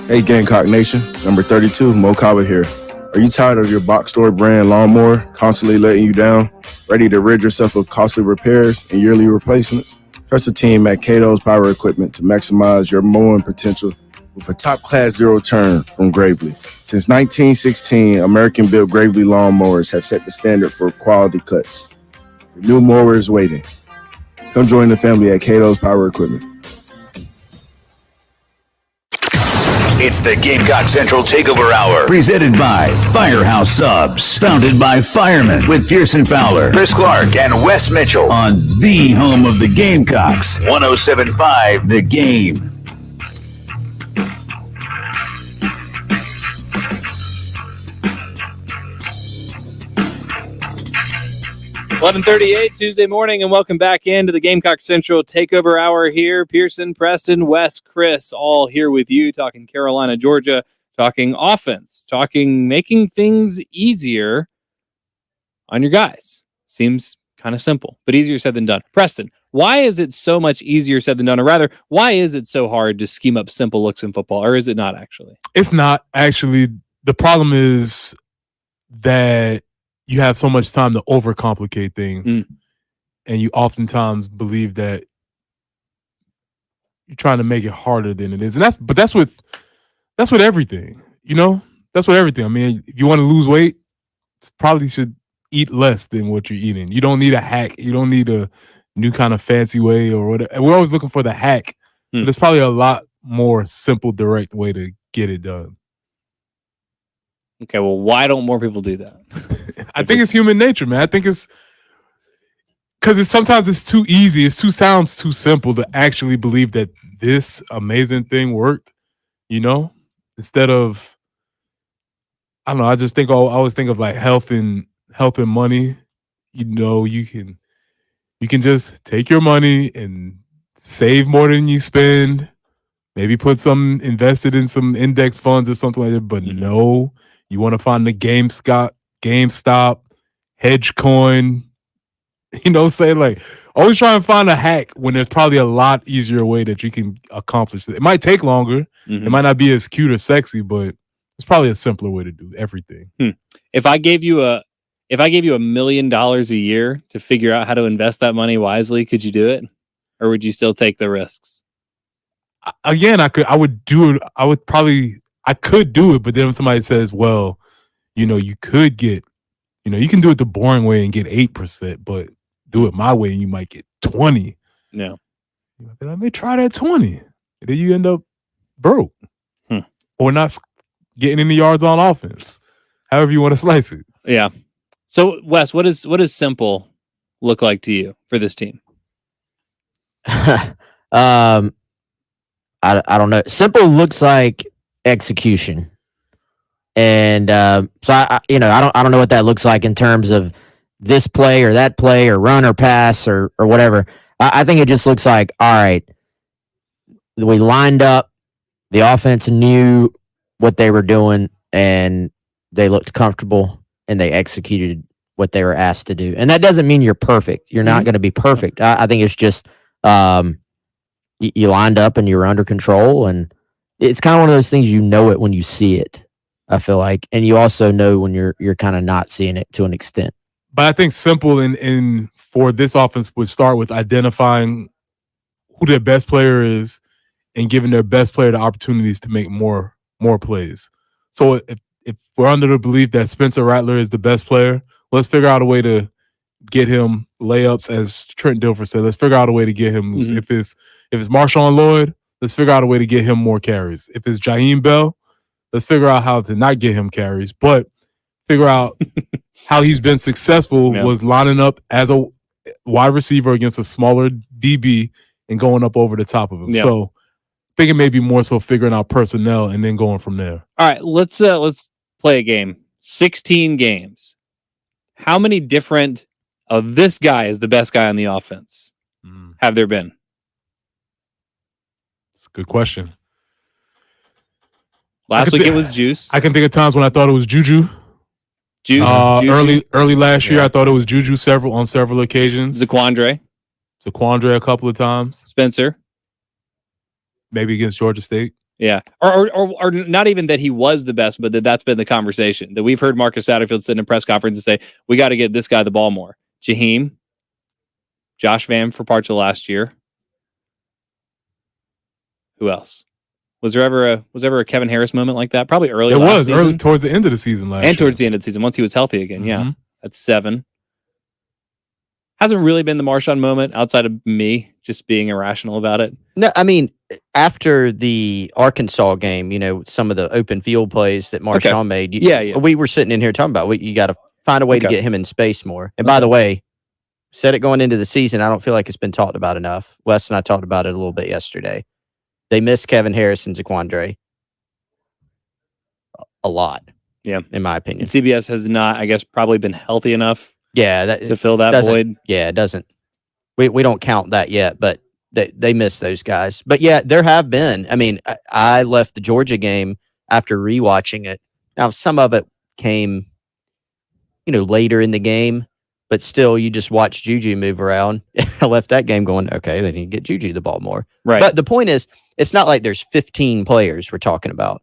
Hey, Gamecock Nation. Number 32, Mo Kaba here. Are you tired of your box store brand lawnmower constantly letting you down? Ready to rid yourself of costly repairs and yearly replacements? Trust the team at Cato's Power Equipment to maximize your mowing potential with a top-class zero turn from Gravely. Since 1916, American-built Gravely lawnmowers have set the standard for quality cuts. The new mower is waiting. Come join the family at Cato's Power Equipment. It's the Gamecock Central Takeover Hour, presented by Firehouse Subs, founded by firemen with Pearson Fowler, Chris Clark, and Wes Mitchell on the home of the Gamecocks, 107.5 The Game. $11:38 Tuesday morning, and welcome back into the Gamecock Central Takeover Hour here. Pearson, Preston, Wes, Chris, all here with you, talking Carolina, Georgia, talking offense, talking making things easier on your guys. Seems kind of simple, but easier said than done. Preston, why is it so much easier said than done? Or rather, why is it so hard to scheme up simple looks in football? Or is it not actually? It's not actually. The problem is that you have so much time to overcomplicate things, and you oftentimes believe that you're trying to make it harder than it is. And that's with everything, you know? That's with everything. I mean, if you want to lose weight, probably should eat less than what you're eating. You don't need a hack. You don't need a new kind of fancy way or whatever. And we're always looking for the hack, but there's probably a lot more simple, direct way to get it done. Okay, well, why don't more people do that? I think it's human nature, man. I think it's because sometimes it's too easy. Sounds too simple to actually believe that this amazing thing worked, you know? Instead of, I don't know, I always think of like health and money. You know, you can just take your money and save more than you spend. Maybe put some invested in some index funds or something like that. But no, you want to find the GameStop, hedge coin, you know, say like always try and find a hack when there's probably a lot easier way that you can accomplish it. It might take longer. It might not be as cute or sexy, but it's probably a simpler way to do everything. If I gave you $1 million a year to figure out how to invest that money wisely, could you do it? Or would you still take the risks? Again, I would do it. I could do it, but then if somebody says, well, you know, you could get, you know, you can do it the boring way and get 8%, but do it my way and you might get 20. No. Let me try that 20. And then you end up broke or not getting any yards on offense. However you want to slice it. Yeah. So Wes, what does simple look like to you for this team? I don't know. Simple looks like execution. And so I don't know what that looks like in terms of this play or that play or run or pass or whatever. I think it just looks like, all right, we lined up, the offense knew what they were doing and they looked comfortable and they executed what they were asked to do. And that doesn't mean you're perfect. You're not going to be perfect. I think it's just you lined up and you were under control, and it's kind of one of those things, you know it when you see it, I feel like, and you also know when you're kind of not seeing it to an extent. But I think simple in for this offense would start with identifying who their best player is and giving their best player the opportunities to make more plays. So if we're under the belief that Spencer Rattler is the best player, let's figure out a way to get him layups, as Trent Dilfer said. Let's figure out a way to get him loose. If it's Marshawn Lloyd, let's figure out a way to get him more carries. If it's Jaheim Bell, let's figure out how to not get him carries, but figure out how he's been successful was lining up as a wide receiver against a smaller DB and going up over the top of him. Yeah. So I think it may be more so figuring out personnel and then going from there. All right, let's play a game. 16 games. How many different of this guy is the best guy on the offense have there been? It's a good question. Last week it was Juice. I can think of times when I thought it was Juju. Juju. Early last year, I thought it was Juju on several occasions. Zaquandre a couple of times. Spencer. Maybe against Georgia State. Yeah. Or not even that he was the best, but that's been the conversation. That we've heard Marcus Satterfield sit in a press conference and say, we got to get this guy the ball more. Jaheim. Josh Vann for parts of last year. Who else? Was there ever a Kevin Harris moment like that? Probably early. It last was season. early towards the end of the season last year. And towards the end of the season, once he was healthy again. Yeah, Mm-hmm. that's 7. Hasn't really been the Marshawn moment outside of me just being irrational about it. No, I mean, after the Arkansas game, some of the open field plays that Marshawn made. We were sitting in here talking about you got to find a way to get him in space more. And by the way, said it going into the season, I don't feel like it's been talked about enough. Wes and I talked about it a little bit yesterday. They missed Kevin Harris and Zaquandre a lot. Yeah, in my opinion. And CBS has not, I guess, probably been healthy enough. Yeah, to fill that void. Yeah, it doesn't. We don't count that yet, but they miss those guys. But yeah, there have been. I mean, I left the Georgia game after rewatching it. Now, some of it came, later in the game, but still, you just watch Juju move around. I left that game going, okay, they need to get Juju the ball more. Right. But the point is, it's not like there's 15 players we're talking about.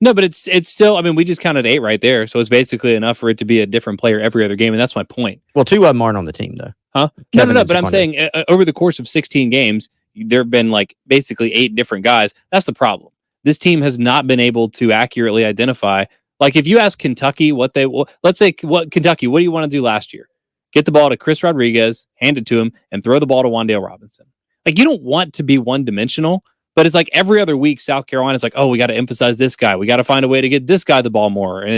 No, but it's still, I mean, we just counted 8 right there. So it's basically enough for it to be a different player every other game. And that's my point. Well, 2 of them aren't on the team, though. Huh? Kevin No. and But I'm Zaquandre. saying over the course of 16 games, there have been like basically 8 different guys. That's the problem. This team has not been able to accurately identify. Like if you ask Kentucky let's say, Kentucky, what do you want to do last year? Get the ball to Chris Rodriguez, hand it to him, and throw the ball to Wan'Dale Robinson. Like you don't want to be one-dimensional. But it's like every other week, South Carolina's like, oh, we got to emphasize this guy. We got to find a way to get this guy the ball more. And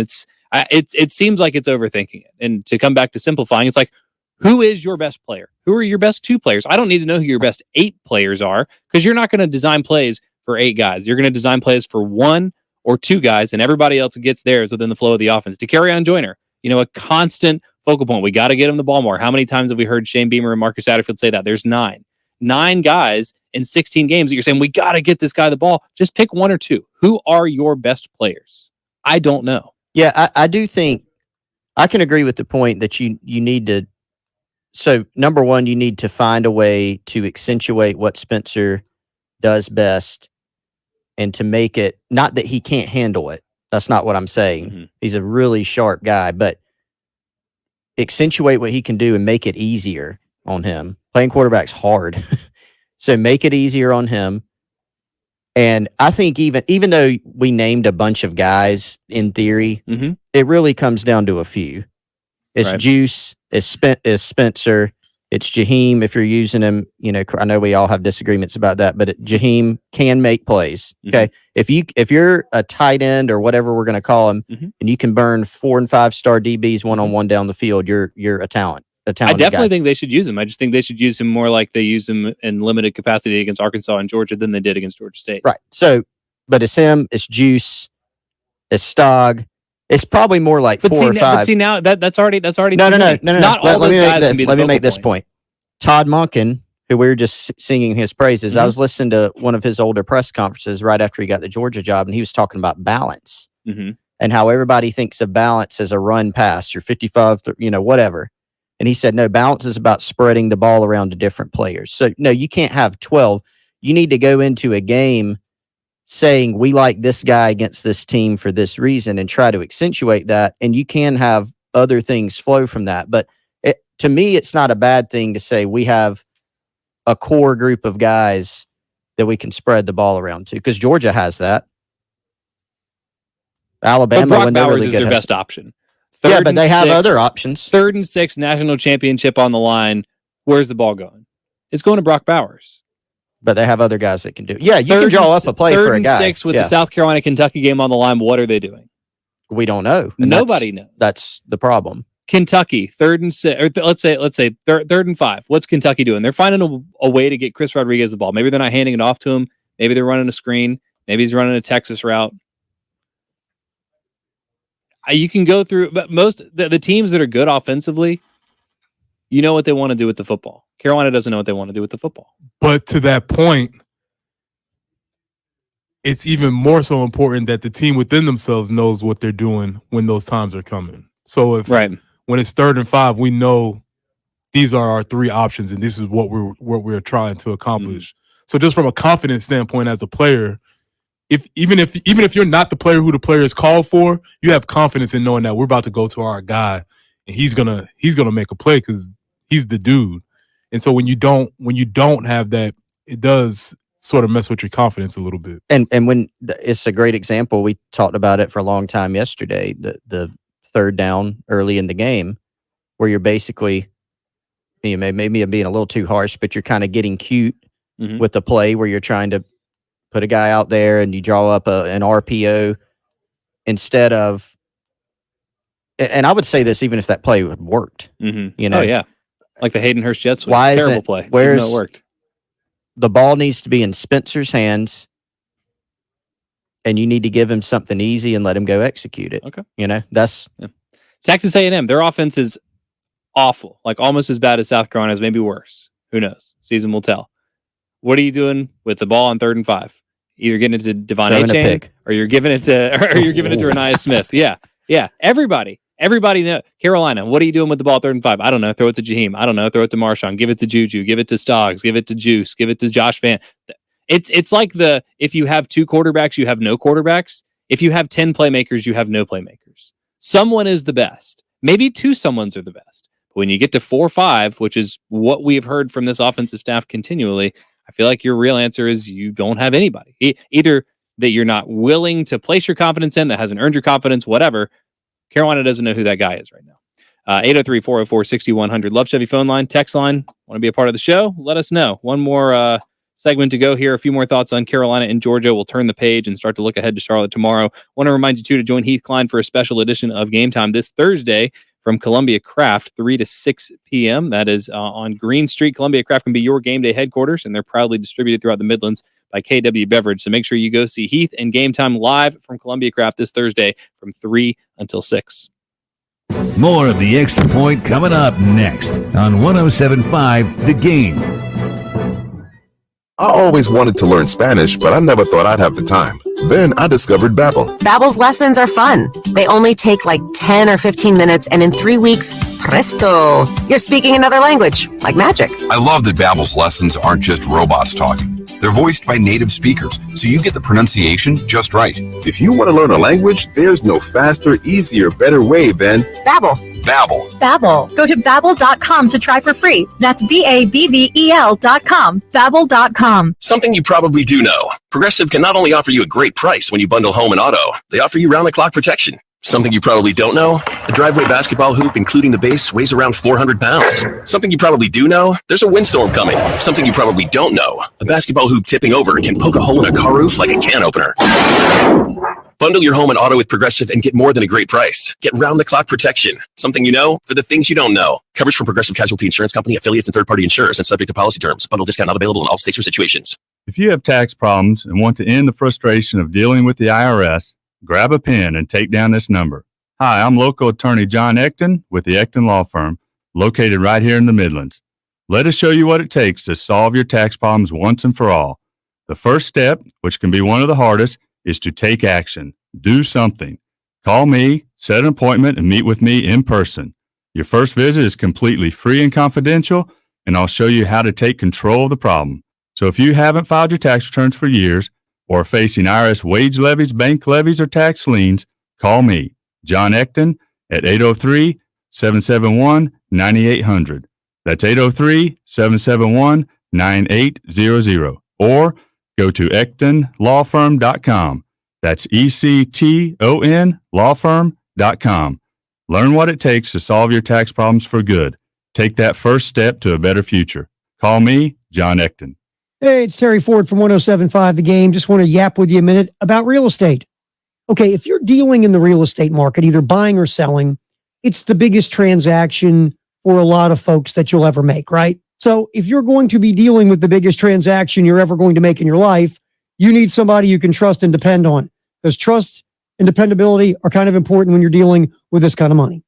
it seems like it's overthinking it. And to come back to simplifying, it's like, who is your best player? Who are your best 2 players? I don't need to know who your best 8 players are because you're not going to design plays for 8 guys. You're going to design plays for 1 or 2 guys, and everybody else gets theirs within the flow of the offense. To carry on Joyner, a constant focal point. We got to get him the ball more. How many times have we heard Shane Beamer and Marcus Satterfield say that? There's 9 guys in 16 games that you're saying, we got to get this guy the ball. Just pick 1 or 2. Who are your best players? I don't know. Yeah, I do think I can agree with the point that you need to. So, number one, you need to find a way to accentuate what Spencer does best and to make it, not that he can't handle it. That's not what I'm saying. Mm-hmm. He's a really sharp guy, but accentuate what he can do and make it easier on him. Playing quarterback's hard. So make it easier on him. And I think even though we named a bunch of guys in theory, it really comes down to a few. It's Right. Juice, it's Spencer, it's Jaheim if you're using him. I know we all have disagreements about that, but Jaheim can make plays. Okay. If you're a tight end or whatever we're going to call him, and you can burn 4 and 5 star DBs one-on-one down the field, you're a talent. I Talented definitely guy. think they should use him. I just think they should use him more like they use him in limited capacity against Arkansas and Georgia than they did against Georgia State. Right. So, but it's him, it's Juice, it's Stog. It's probably more like 4 or 5. But see now that's already No. too Not many. Not all let those me guys can be the Let me focal make this point. point. Todd Monken, who we were just singing his praises, I was listening to one of his older press conferences right after he got the Georgia job, and he was talking about balance and how everybody thinks of balance as a run pass or 55, whatever. And he said, no, balance is about spreading the ball around to different players. So, no, you can't have 12. You need to go into a game saying, we like this guy against this team for this reason and try to accentuate that. And you can have other things flow from that. But to me, it's not a bad thing to say we have a core group of guys that we can spread the ball around to because Georgia has that. Alabama, But Brock when they're Bowers really is good, their has- best option. Yeah, Third but and they have 6, other options. 3rd and 6 national championship on the line. Where's the ball going? It's going to Brock Bowers. But they have other guys that can do it. Yeah, you Third can draw and up a play third for a and guy. 6 with Yeah. the South Carolina Kentucky game on the line. What are they doing? We don't know. And Nobody knows. That's the problem. Kentucky 3rd and 6, or let's say 3rd and 5. What's Kentucky doing? They're finding a way to get Chris Rodriguez the ball. Maybe they're not handing it off to him. Maybe they're running a screen. Maybe he's running a Texas route. You can go through, but most the teams that are good offensively, you know what they want to do with the football. Carolina doesn't know what they want to do with the football. But to that point, it's even more so important that the team within themselves knows what they're doing when those times are coming. So when it's 3rd and 5, we know these are our 3 options and this is what we're trying to accomplish. So just from a confidence standpoint as a player, even if you're not the player who the player is called for, you have confidence in knowing that we're about to go to our guy and he's gonna make a play because he's the dude. And so when you don't have that, it does sort of mess with your confidence a little bit. And when it's a great example, we talked about it for a long time yesterday, the third down early in the game, where you're basically, maybe I'm being a little too harsh, but you're kind of getting cute with the play where you're trying to put a guy out there and you draw up an RPO instead of, and I would say this even if that play had worked, you know? Oh, yeah. Like the Hayden Hurst Jets was a terrible play. Where's it worked? The ball needs to be in Spencer's hands, and you need to give him something easy and let him go execute it. Okay. You know, that's Texas A&M. Their offense is awful, like almost as bad as South Carolina's, maybe worse. Who knows? Season will tell. What are you doing with the ball on 3rd and 5? Either getting it to Devon Achane, or you're giving it to, Anaya Smith. Yeah. Everybody know. Carolina, what are you doing with the ball 3rd and 5? I don't know. Throw it to Jaheim. I don't know. Throw it to Marshawn. Give it to Juju. Give it to Stoggs. Give it to Juice. Give it to Josh Van. It's like if you have 2 quarterbacks, you have no quarterbacks. If you have 10 playmakers, you have no playmakers. Someone is the best. Maybe 2 someones are the best. But when you get to 4 or 5, which is what we've heard from this offensive staff continually, I feel like your real answer is you don't have anybody. Either that you're not willing to place your confidence in, that hasn't earned your confidence, whatever. Carolina doesn't know who that guy is right now. 803-404-6100. Love Chevy phone line, text line. Want to be a part of the show? Let us know. One more segment to go here. A few more thoughts on Carolina and Georgia. We'll turn the page and start to look ahead to Charlotte tomorrow. Want to remind you, too, to join Heath Klein for a special edition of Game Time this Thursday from Columbia Craft, 3 to 6 p.m. That is on Green Street. Columbia Craft can be your game day headquarters, and they're proudly distributed throughout the Midlands by KW Beverage. So make sure you go see Heath and Game Time live from Columbia Craft this Thursday from 3 until 6. More of the Extra Point coming up next on 107.5 The Game. I always wanted to learn Spanish, but I never thought I'd have the time. Then I discovered Babbel. Babbel's lessons are fun. They only take like 10 or 15 minutes, and in 3 weeks, presto, you're speaking another language, like magic. I love that Babbel's lessons aren't just robots talking. They're voiced by native speakers, so you get the pronunciation just right. If you want to learn a language, there's no faster, easier, better way than Babbel. Babbel. Babbel. Go to Babbel.com to try for free. That's BABBEL.com. Babbel.com. Something you probably do know. Progressive can not only offer you a great price when you bundle home and auto, they offer you round-the-clock protection. Something you probably don't know? A driveway basketball hoop, including the base, weighs around 400 pounds. Something you probably do know? There's a windstorm coming. Something you probably don't know? A basketball hoop tipping over can poke a hole in a car roof like a can opener. Bundle your home and auto with Progressive and get more than a great price. Get round-the-clock protection. Something you know for the things you don't know. Coverage from Progressive Casualty Insurance Company, affiliates, and third-party insurers, and subject to policy terms. Bundle discount not available in all states or situations. If you have tax problems and want to end the frustration of dealing with the IRS, grab a pen and take down this number. Hi, I'm local attorney John Ecton with the Ecton Law Firm, located right here in the Midlands. Let us show you what it takes to solve your tax problems once and for all. The first step, which can be one of the hardest, is to take action. Do something. Call me, set an appointment, and meet with me in person. Your first visit is completely free and confidential, and I'll show you how to take control of the problem. So if you haven't filed your tax returns for years or are facing IRS wage levies, bank levies, or tax liens, call me, John Ecton, at 803-771-9800. That's 803-771-9800. Or go to EctonLawFirm.com. That's ECTON lawfirm.com. Learn what it takes to solve your tax problems for good. Take that first step to a better future. Call me, John Ecton. Hey, it's Terry Ford from 107.5 The Game. Just want to yap with you a minute about real estate. Okay, if you're dealing in the real estate market, either buying or selling, it's the biggest transaction for a lot of folks that you'll ever make, right? So if you're going to be dealing with the biggest transaction you're ever going to make in your life, you need somebody you can trust and depend on, because trust and dependability are kind of important when you're dealing with this kind of money.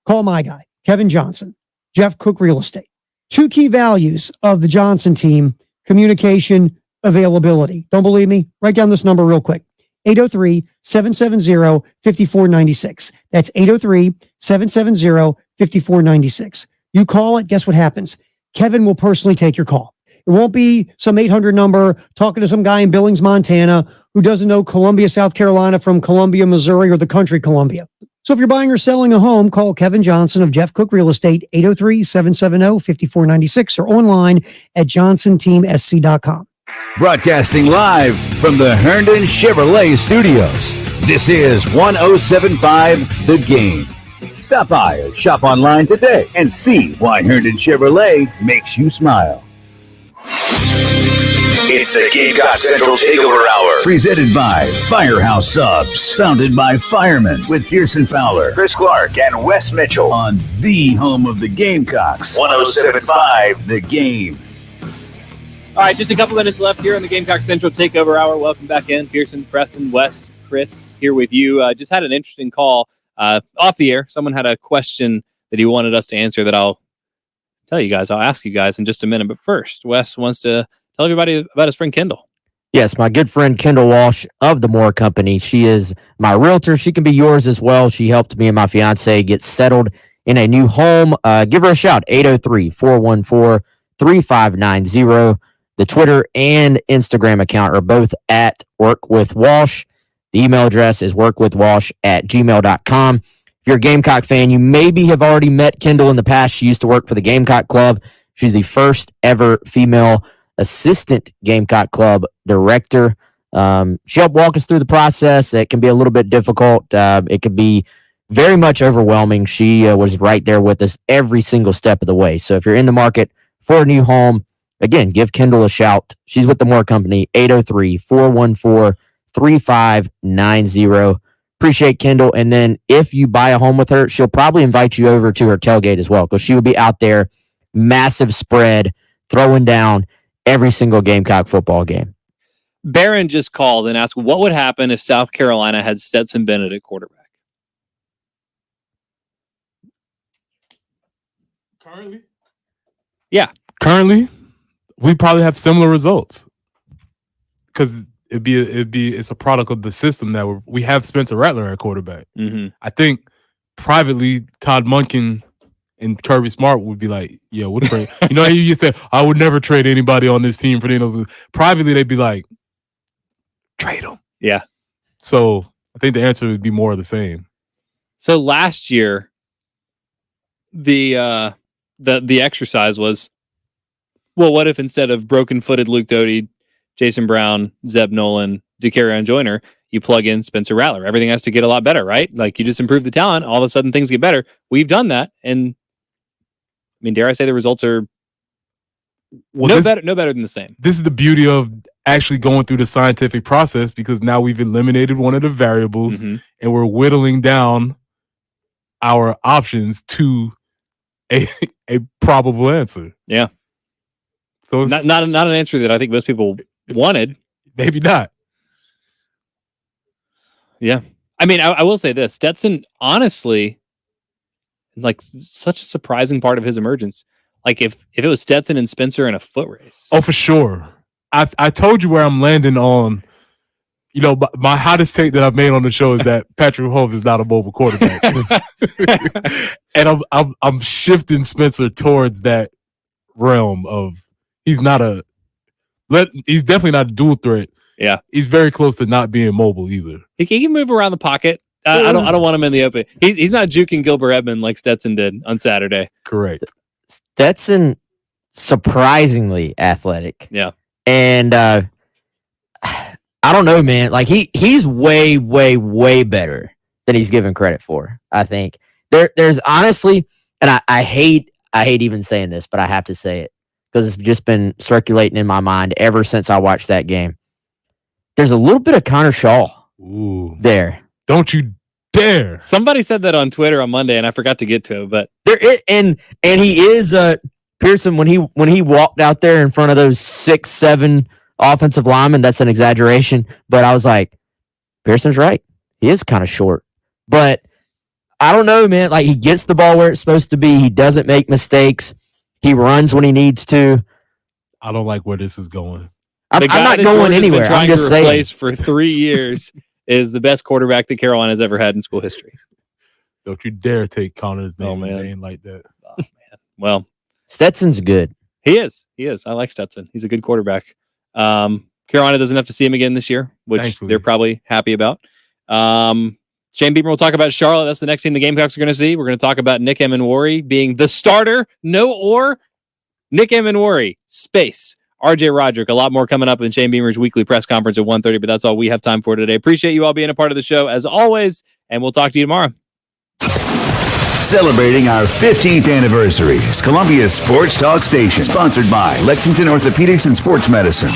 Call my guy, Kevin Johnson, Jeff Cook Real Estate. 2 key values of the Johnson team: communication, availability. Don't believe me? Write down this number real quick. 803-770-5496. That's 803-770-5496. You call it, guess what happens? Kevin will personally take your call. It won't be some 800 number talking to some guy in Billings, Montana, who doesn't know Columbia, South Carolina from Columbia, Missouri, or the country Columbia. So if you're buying or selling a home, call Kevin Johnson of Jeff Cook Real Estate, 803-770-5496, or online at johnsonteamsc.com. Broadcasting live from the Herndon Chevrolet Studios. This is 107.5 The Game. Stop by or shop online today and see why Herndon Chevrolet makes you smile. It's the Gamecock Central Takeover Hour. Presented by Firehouse Subs. Founded by firemen with Pearson Fowler, Chris Clark, and Wes Mitchell. On the home of the Gamecocks. 107.5 The Game. All right, just a couple minutes left here on the Gamecock Central Takeover Hour. Welcome back in. Pearson, Preston, Wes, Chris here with you. Just had an interesting call off the air. Someone had a question that he wanted us to answer that I'll tell you guys. I'll ask you guys in just a minute. But first, Wes wants to tell everybody about his friend Kendall. Yes, my good friend Kendall Walsh of the Moore Company. She is my realtor. She can be yours as well. She helped me and my fiance get settled in a new home. Give her a shout, 803-414-3590. The Twitter and Instagram account are both at Work with Walsh. The email address is workwithwalsh@gmail.com. If you're a Gamecock fan, you maybe have already met Kendall in the past. She used to work for the Gamecock Club. She's the first ever female assistant Gamecock Club director. She helped walk us through the process. It can be a little bit difficult. It can be very much overwhelming. She was right there with us every single step of the way. So if you're in the market for a new home, again, give Kendall a shout. She's with the Moore Company, 803-414-3590. Appreciate Kendall. And then if you buy a home with her, she'll probably invite you over to her tailgate as well, because she will be out there, massive spread, throwing down every single Gamecock football game. Barron just called and asked what would happen if South Carolina had Stetson Bennett at quarterback. Currently? Yeah. Currently, we probably have similar results because it's a product of the system that we have Spencer Rattler at quarterback. Mm-hmm. I think privately, Todd Monken and Kirby Smart would be like, "Yeah, we'll trade." You know, you said I would never trade anybody on this team for the privately, they'd be like, "Trade them." Yeah. So I think the answer would be more of the same. So last year, the exercise was, well, what if instead of broken-footed Luke Doty, Jason Brown, Zeb Nolan, DeCarrion Joyner, you plug in Spencer Rattler? Everything has to get a lot better, right? Like, you just improve the talent, all of a sudden things get better. We've done that, and I mean, dare I say the results are no better than the same. This is the beauty of actually going through the scientific process, because now we've eliminated one of the variables and we're whittling down our options to a probable answer. Yeah. So it's not an answer that I think most people wanted. Maybe not. Yeah. I mean, I will say this. Stetson, honestly, like, such a surprising part of his emergence. Like, if it was Stetson and Spencer in a foot race. Oh, for sure. I told you where I'm landing on. You know, my hottest take that I've made on the show is that Patrick Mahomes is not a mobile quarterback, and I'm shifting Spencer towards that realm of he's definitely not a dual threat. Yeah, he's very close to not being mobile either. He can move around the pocket. I don't want him in the open. He's not juking Gilbert Edmond like Stetson did on Saturday. Correct. Stetson, surprisingly athletic. Yeah, and I don't know, man. Like he's way, way, way better than he's given credit for. I think there's honestly, and I hate even saying this, but I have to say it because it's just been circulating in my mind ever since I watched that game. There's a little bit of Connor Shaw there. Don't you dare! Somebody said that on Twitter on Monday, and I forgot to get to it. But there is, and he is Pearson when he walked out there in front of those 6'7" offensive linemen. That's an exaggeration, but I was like, Pearson's right. He is kind of short, but I don't know, man. Like, he gets the ball where it's supposed to be. He doesn't make mistakes. He runs when he needs to. I don't like where this is going. I'm not going anywhere. I'm just saying. Replace for 3 years is the best quarterback that Carolina has ever had in school history. Don't you dare take Connor's name like that. Oh, man. Well, Stetson's good. He is. I like Stetson. He's a good quarterback. Carolina doesn't have to see him again this year, which Thankfully. They're probably happy about. Shane Beamer will talk about Charlotte. That's the next team the Gamecocks are going to see. We're going to talk about Nick Emenwari being the starter. No or. Nick Emenwari, space. RJ Roderick. A lot more coming up in Shane Beamer's weekly press conference at 1:30, but that's all we have time for today. Appreciate you all being a part of the show as always, and we'll talk to you tomorrow. Celebrating our 15th anniversary is Columbia's Sports Talk Station, sponsored by Lexington Orthopedics and Sports Medicine.